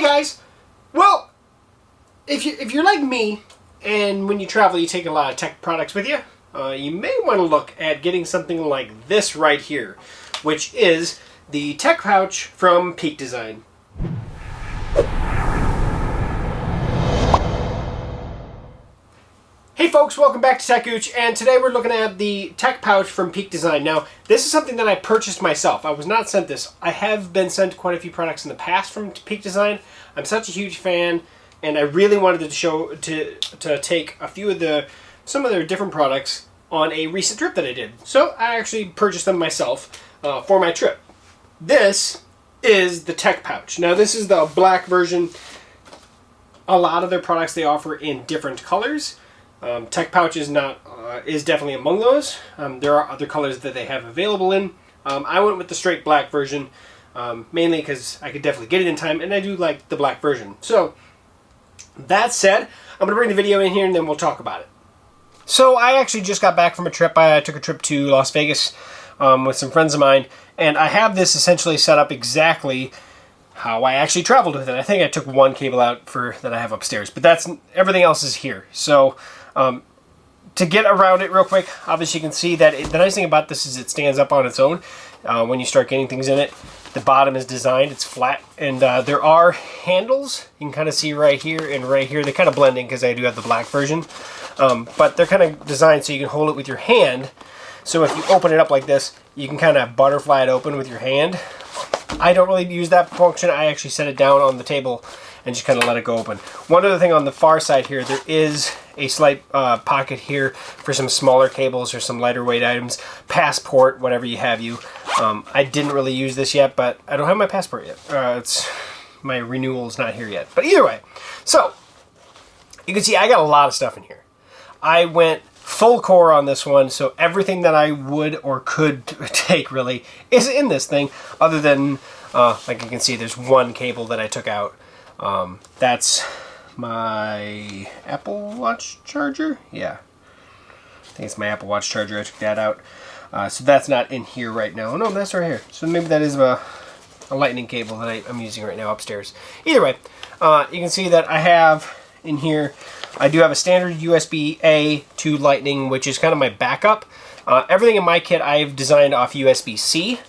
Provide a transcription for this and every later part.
guys. Well, if you're like me, and when you travel you take a lot of tech products with you, you may want to look at getting something like this right here, which is the tech pouch from Peak Design. Hey folks, welcome back to techgooch, and today we're looking at the tech pouch from Peak Design. Now, this is something that I purchased myself. I was not sent this. I have been sent quite a few products in the past from Peak Design. I'm such a huge fan, and I really wanted to take a few of some of their different products on a recent trip that I did. So I actually purchased them myself for my trip. This is the tech pouch. Now, this is the black version. A lot of their products they offer in different colors. Tech pouch is definitely among those. There are other colors that they have available in. I went with the straight black version, mainly because I could definitely get it in time, and I do like the black version. So, that said, I'm going to bring the video in here and then we'll talk about it. So, I actually just got back from a trip. I took a trip to Las Vegas with some friends of mine, and I have this essentially set up exactly how I actually traveled with it. I think I took one cable out that I have upstairs, but everything else is here. So, to get around it real quick, obviously you can see that the nice thing about this is it stands up on its own. When you start getting things in it, the bottom is designed, it's flat, and there are handles. You can kind of see right here and right here. They kind of blend in because I do have the black version, but they're kind of designed so you can hold it with your hand. So if you open it up like this, you can kind of butterfly it open with your hand. I don't really use that function. I actually set it down on the table and just kind of let it go open. One other thing on the far side here, there is a slight pocket here for some smaller cables or some lighter weight items, passport, whatever you have you. I didn't really use this yet, but I don't have my passport yet. My renewal is not here yet. But either way, so you can see I got a lot of stuff in here. I went full core on this one, so everything that I would or could take really is in this thing, other than, like you can see, there's one cable that I took out. That's my Apple Watch charger. Yeah, I think it's my Apple Watch charger. I took that out. So that's not in here right now. Oh, no, that's right here. So maybe that is a lightning cable that I'm using right now upstairs. Either way, you can see that I have in here, I do have a standard USB-A to lightning, which is kind of my backup. Everything in my kit I've designed off USB-C.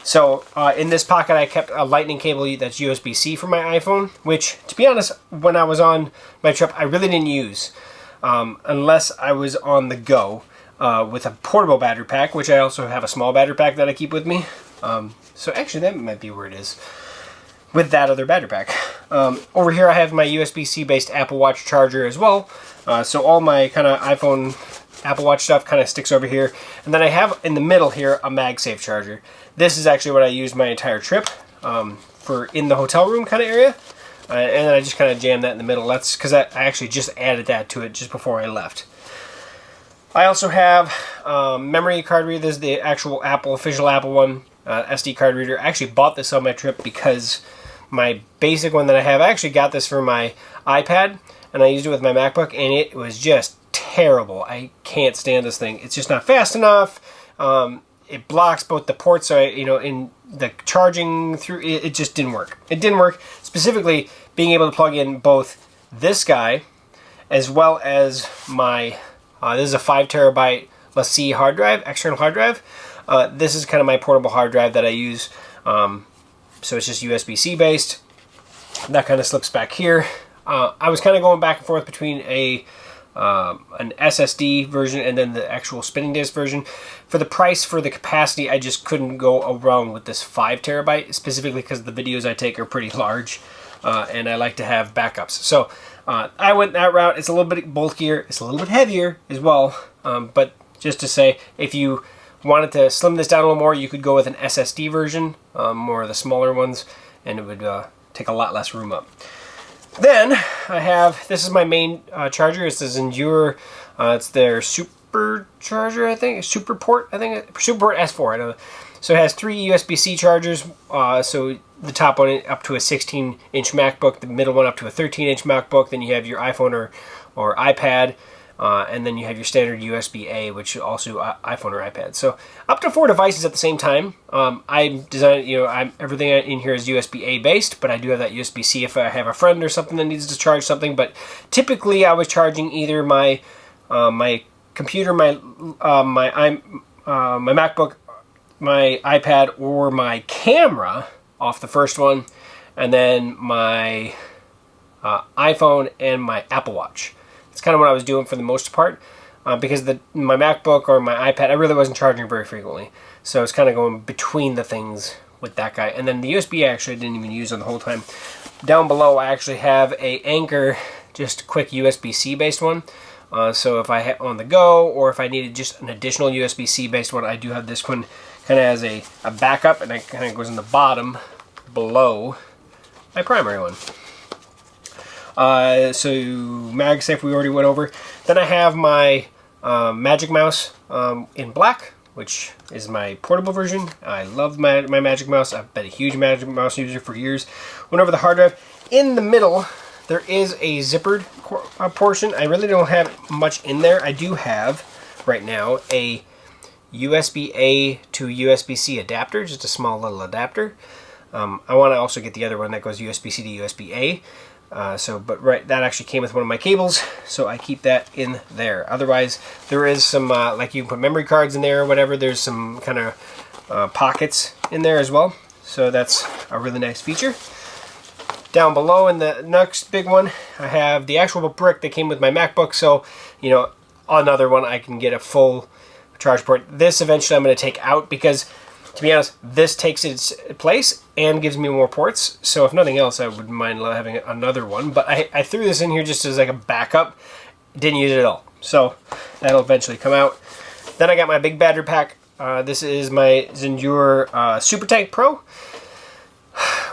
So in this pocket I kept a lightning cable that's USB-C for my iPhone, which, to be honest, when I was on my trip I really didn't use, unless I was on the go with a portable battery pack, which I also have a small battery pack that I keep with me. So actually that might be where it is, with that other battery pack. Over here I have my USB-C based Apple Watch charger as well. So all my kind of iPhone Apple Watch stuff kind of sticks over here. And then I have in the middle here a MagSafe charger. This is actually what I used my entire trip for in the hotel room kind of area. And then I just kind of jammed that in the middle. That's because I actually just added that to it just before I left. I also have memory card reader. This is the actual official Apple one, SD card reader. I actually bought this on my trip because my basic one that I have, I actually got this for my iPad, and I used it with my MacBook, and it was just terrible. I can't stand this thing. It's just not fast enough. It blocks both the ports, so in the charging through, it just didn't work. It didn't work. Specifically, being able to plug in both this guy as well as my, this is a 5 terabyte LaCie hard drive, external hard drive. This is kind of my portable hard drive that I use. So it's just USB-C based. That kind of slips back here. I was kind of going back and forth between an SSD version and then the actual spinning disk version. For the price, for the capacity, I just couldn't go around with this 5 terabyte, specifically because the videos I take are pretty large, and I like to have backups. So I went that route. It's a little bit bulkier. It's a little bit heavier as well, but just to say, if you wanted to slim this down a little more, you could go with an SSD version, more of the smaller ones, and it would take a lot less room up. Then I have, this is my main charger. It's this Endure, it's their Super Charger, I think, Superport Superport S4. I don't know. So it has 3 USB-C chargers. So the top one up to a 16-inch MacBook, the middle one up to a 13-inch MacBook. Then you have your iPhone or iPad. And then you have your standard USB-A, which also iPhone or iPad. So up to 4 devices at the same time. I'm designed, everything in here is USB-A based, but I do have that USB-C if I have a friend or something that needs to charge something. But typically, I was charging either my my computer, my MacBook, my iPad, or my camera off the first one, and then my iPhone and my Apple Watch. It's kind of what I was doing for the most part, because my MacBook or my iPad, I really wasn't charging very frequently. So it's kind of going between the things with that guy. And then the USB actually I didn't even use on the whole time. Down below I actually have a Anchor, just quick USB-C based one. So if I had on the go, or if I needed just an additional USB-C based one, I do have this one kind of as a backup, and it kind of goes in the bottom below my primary one. So MagSafe we already went over. Then I have my Magic Mouse in black, which is my portable version. I love my Magic Mouse. I've been a huge Magic Mouse user for years. Went over the hard drive. In the middle, there is a zippered portion. I really don't have much in there. I do have, right now, a USB-A to USB-C adapter, just a small little adapter. I want to also get the other one that goes USB-C to USB-A. That actually came with one of my cables, so I keep that in there. Otherwise, there is some, like you can put memory cards in there or whatever, there's some kind of pockets in there as well. So that's a really nice feature. Down below in the next big one, I have the actual brick that came with my MacBook, so, another one I can get a full charge port. This eventually I'm going to take out because, to be honest, this takes its place and gives me more ports. So if nothing else, I wouldn't mind having another one. But I threw this in here just as like a backup. Didn't use it at all. So that'll eventually come out. Then I got my big battery pack. This is my Zendure Super Tank Pro,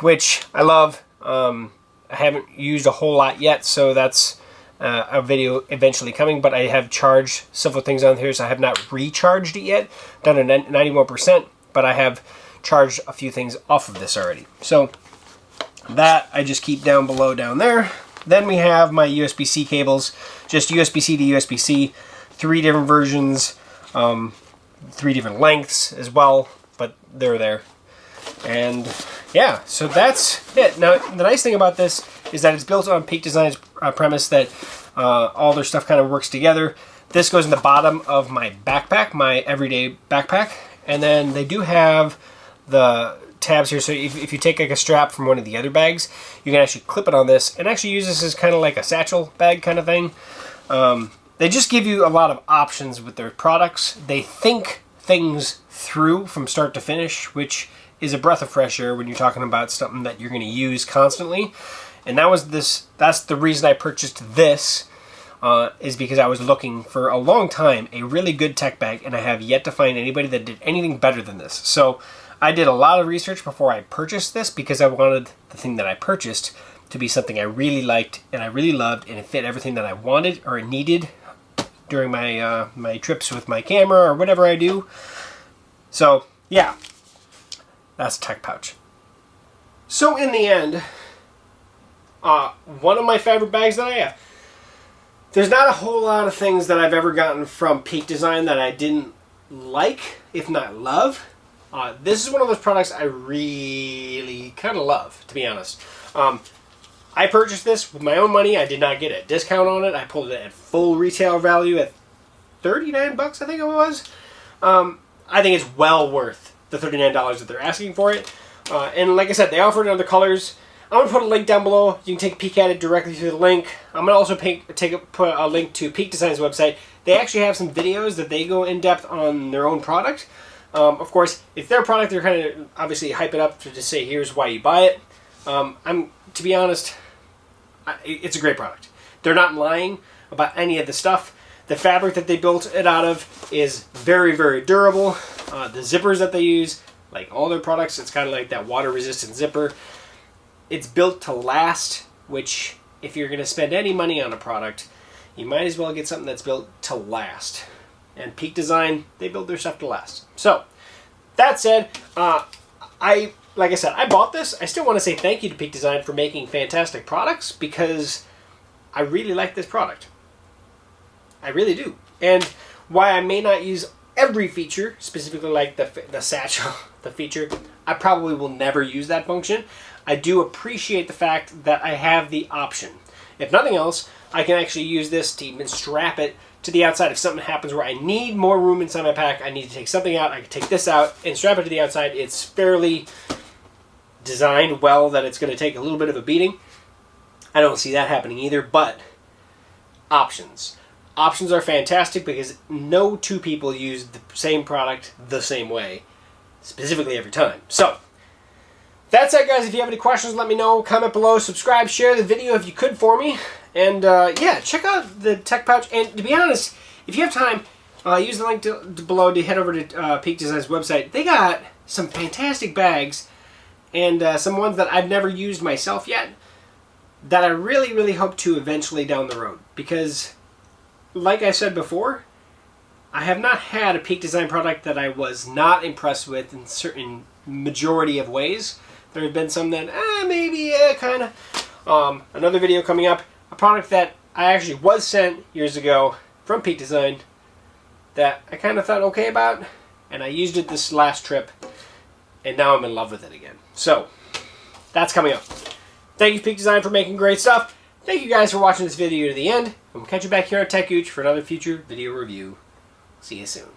which I love. I haven't used a whole lot yet, so that's a video eventually coming. But I have charged several things on here, so I have not recharged it yet. Done a 91%. But I have charged a few things off of this already. So that I just keep down below down there. Then we have my USB-C cables, just USB-C to USB-C, 3 different versions, 3 different lengths as well, but they're there. And yeah, so that's it. Now, the nice thing about this is that it's built on Peak Design's premise that all their stuff kind of works together. This goes in the bottom of my backpack, my everyday backpack. And then they do have the tabs here, so if you take like a strap from one of the other bags, you can actually clip it on this and actually use this as kind of like a satchel bag kind of thing. They just give you a lot of options with their products. They think things through from start to finish, which is a breath of fresh air when you're talking about something that you're going to use constantly. And that's the reason I purchased this. Is because I was looking for a long time a really good tech bag, and I have yet to find anybody that did anything better than this. So I did a lot of research before I purchased this because I wanted the thing that I purchased to be something I really liked and I really loved, and it fit everything that I wanted or needed during my my trips with my camera or whatever I do. So yeah, that's a tech pouch. So in the end, one of my favorite bags that I have. There's not a whole lot of things that I've ever gotten from Peak Design that I didn't like, if not love. This is one of those products I really kind of love, to be honest. I purchased this with my own money. I did not get a discount on it. I pulled it at full retail value at $39, I think it was. I think it's well worth the $39 that they're asking for it. And like I said, they offer it in other colors. I'm going to put a link down below. You can take a peek at it directly through the link. I'm going to also put a link to Peak Design's website. They actually have some videos that they go in depth on their own product. Of course, if their product, they're kind of obviously hype it up to just say, here's why you buy it. To be honest, it's a great product. They're not lying about any of the stuff. The fabric that they built it out of is very, very durable. The zippers that they use, like all their products, it's kind of like that water-resistant zipper. It's built to last, which if you're going to spend any money on a product, you might as well get something that's built to last. And Peak Design, they build their stuff to last. So, that said, like I said, I bought this. I still want to say thank you to Peak Design for making fantastic products because I really like this product. I really do. And why I may not use every feature, specifically like the satchel, the feature, I probably will never use that function. I do appreciate the fact that I have the option. If nothing else, I can actually use this to even strap it to the outside. If something happens where I need more room inside my pack, I need to take something out, I can take this out and strap it to the outside. It's fairly designed well that it's going to take a little bit of a beating. I don't see that happening either, but options. Options are fantastic because no two people use the same product the same way, specifically every time. So, that's it, guys. If you have any questions, let me know. Comment below, subscribe, share the video if you could for me. And yeah, check out the tech pouch. And to be honest, if you have time, use the link below to head over to Peak Design's website. They got some fantastic bags and some ones that I've never used myself yet that I really, really hope to eventually down the road. Because, like I said before, I have not had a Peak Design product that I was not impressed with in certain majority of ways. There have been some that, maybe, kind of. Another video coming up, a product that I actually was sent years ago from Peak Design that I kind of thought okay about, and I used it this last trip, and now I'm in love with it again. So, that's coming up. Thank you, Peak Design, for making great stuff. Thank you guys for watching this video to the end, and we'll catch you back here on techgooch for another future video review. See you soon.